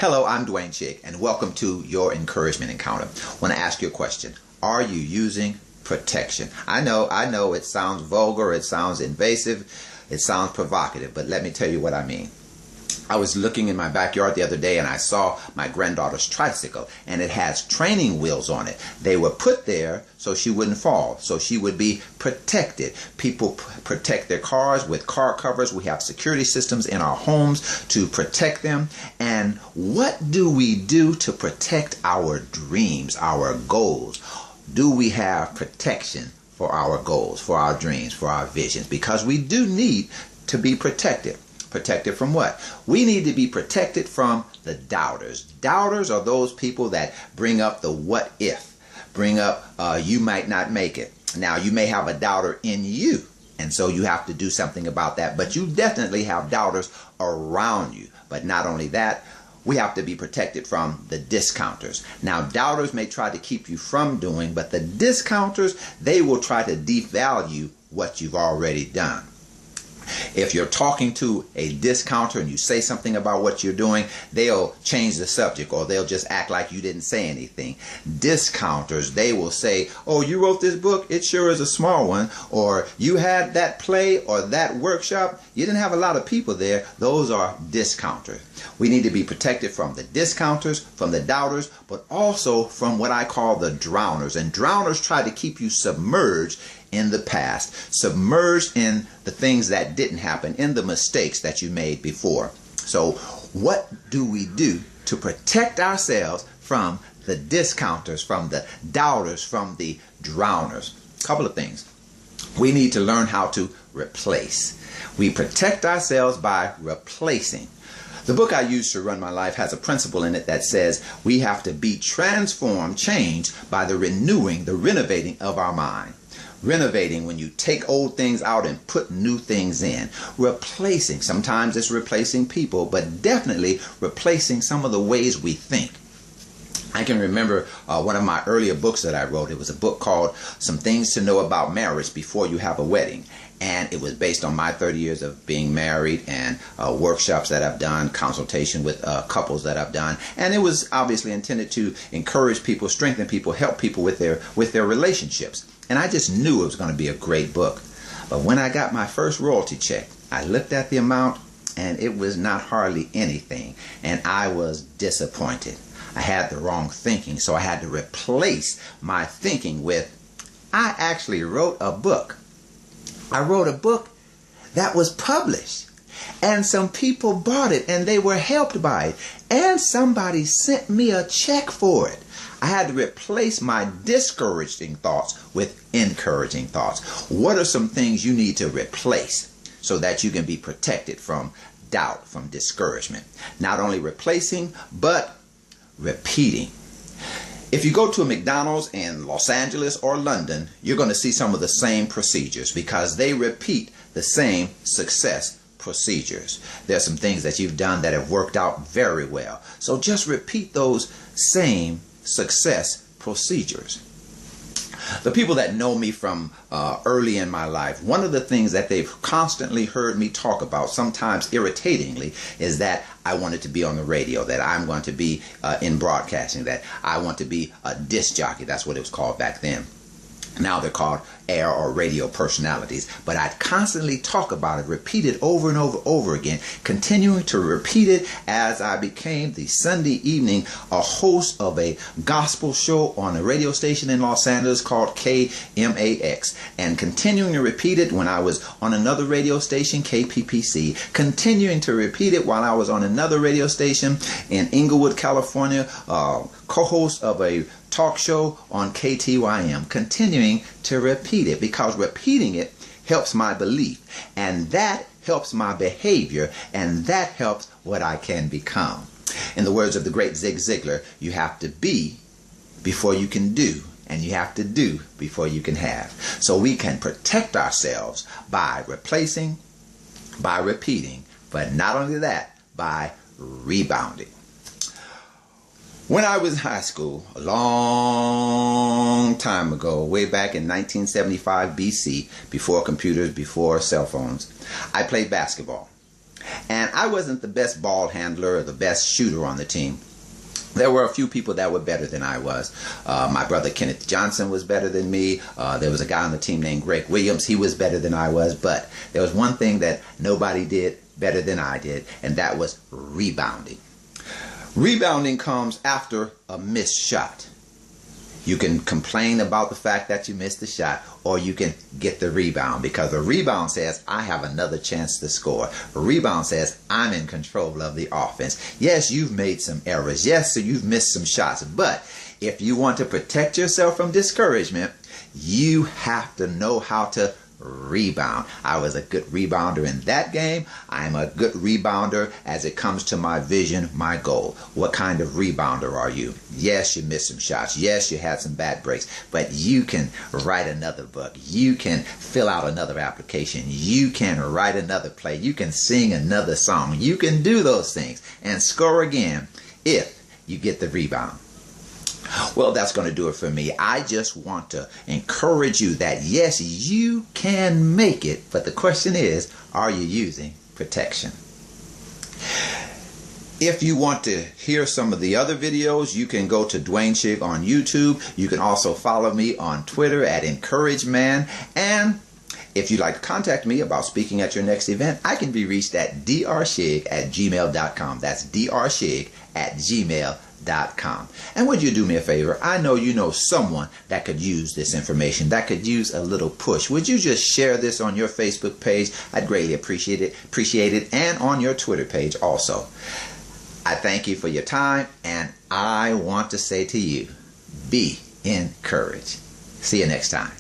Hello, I'm Dwayne Chick, and welcome to your encouragement encounter. I want to ask you a question. Are you using protection? I know it sounds vulgar, it sounds invasive, it sounds provocative, but let me tell you what I mean. I was looking in my backyard the other day and I saw my granddaughter's tricycle, and it has training wheels on it. They were put there so she wouldn't fall, so she would be protected. People protect their cars with car covers. We have security systems in our homes to protect them. And what do we do to protect our dreams, our goals? Do we have protection for our goals, for our dreams, for our visions? Because we do need to be protected. Protected from what? We need to be protected from the doubters. Doubters are those people that bring up the what if, bring up you might not make it. Now, you may have a doubter in you, and so you have to do something about that, but you definitely have doubters around you. But not only that, we have to be protected from the discounters. Now, doubters may try to keep you from doing, but the discounters, they will try to devalue what you've already done. If you're talking to a discounter and you say something about what you're doing, they'll change the subject, or they'll just act like you didn't say anything. Discounters, they will say, oh, you wrote this book? It sure is a small one. Or you had that play or that workshop? You didn't have a lot of people there. Those are discounters. We need to be protected from the discounters, from the doubters, but also from what I call the drowners. And drowners try to keep you submerged in the past, submerged in the things that didn't happen, in the mistakes that you made before. So what do we do to protect ourselves from the discounters, from the doubters, from the drowners? A couple of things. We need to learn how to replace. We protect ourselves by replacing. The book I use to run my life has a principle in it that says we have to be transformed, changed by the renewing, the renovating of our mind. Renovating, when you take old things out and put new things in. Replacing, sometimes it's replacing people, but definitely replacing some of the ways we think. I can remember one of my earlier books that I wrote. It was a book called Some Things to Know About Marriage Before You Have a Wedding. And it was based on my 30 years of being married and workshops that I've done, consultation with couples that I've done. And it was obviously intended to encourage people, strengthen people, help people with their relationships. And I just knew it was going to be a great book. But when I got my first royalty check, I looked at the amount and it was not hardly anything. And I was disappointed. I had the wrong thinking, so I had to replace my thinking with, I actually wrote a book. I wrote a book that was published, and some people bought it and they were helped by it, and somebody sent me a check for it. I had to replace my discouraging thoughts with encouraging thoughts. What are some things you need to replace so that you can be protected from doubt, from discouragement? Not only replacing, but repeating. If you go to a McDonald's in Los Angeles or London, you're going to see some of the same procedures because they repeat the same success procedures. There are some things that you've done that have worked out very well. So just repeat those same success procedures. The people that know me from early in my life, one of the things that they've constantly heard me talk about, sometimes irritatingly, is that I wanted to be on the radio, that I'm going to be in broadcasting, that I want to be a disc jockey. That's what it was called back then. Now they're called air or radio personalities. But I constantly talk about it, repeat it over and over again, continuing to repeat it as I became the Sunday evening a host of a gospel show on a radio station in Los Angeles called KMAX, and continuing to repeat it when I was on another radio station, KPPC, continuing to repeat it while I was on another radio station in Inglewood, California, co-host of a talk show on KTYM, continuing to repeat it because repeating it helps my belief, and that helps my behavior, and that helps what I can become. In the words of the great Zig Ziglar, you have to be before you can do, and you have to do before you can have. So we can protect ourselves by replacing, by repeating, but not only that, by rebounding. When I was in high school, a long time ago, way back in 1975 BC, before computers, before cell phones, I played basketball. And I wasn't the best ball handler or the best shooter on the team. There were a few people that were better than I was. My brother Kenneth Johnson was better than me. There was a guy on the team named Greg Williams. He was better than I was. But there was one thing that nobody did better than I did, and that was rebounding. Rebounding comes after a missed shot. You can complain about the fact that you missed the shot, or you can get the rebound, because a rebound says, I have another chance to score. A rebound says, I'm in control of the offense. Yes, you've made some errors. Yes, so you've missed some shots. But if you want to protect yourself from discouragement, you have to know how to rebound. I was a good rebounder in that game. I'm a good rebounder as it comes to my vision, my goal. What kind of rebounder are you? Yes, you missed some shots. Yes, you had some bad breaks, but you can write another book. You can fill out another application. You can write another play. You can sing another song. You can do those things and score again if you get the rebound. Well, that's going to do it for me. I just want to encourage you that yes, you can make it, but the question is, are you using protection? If you want to hear some of the other videos, you can go to Dwayne Shig on YouTube. You can also follow me on Twitter at EncourageMan. And if you'd like to contact me about speaking at your next event, I can be reached at drshig@gmail.com. That's drshig@gmail.com. And would you do me a favor? I know you know someone that could use this information, that could use a little push. Would you just share this on your Facebook page? I'd greatly appreciate it, and on your Twitter page also. I thank you for your time, and I want to say to you, be encouraged. See you next time.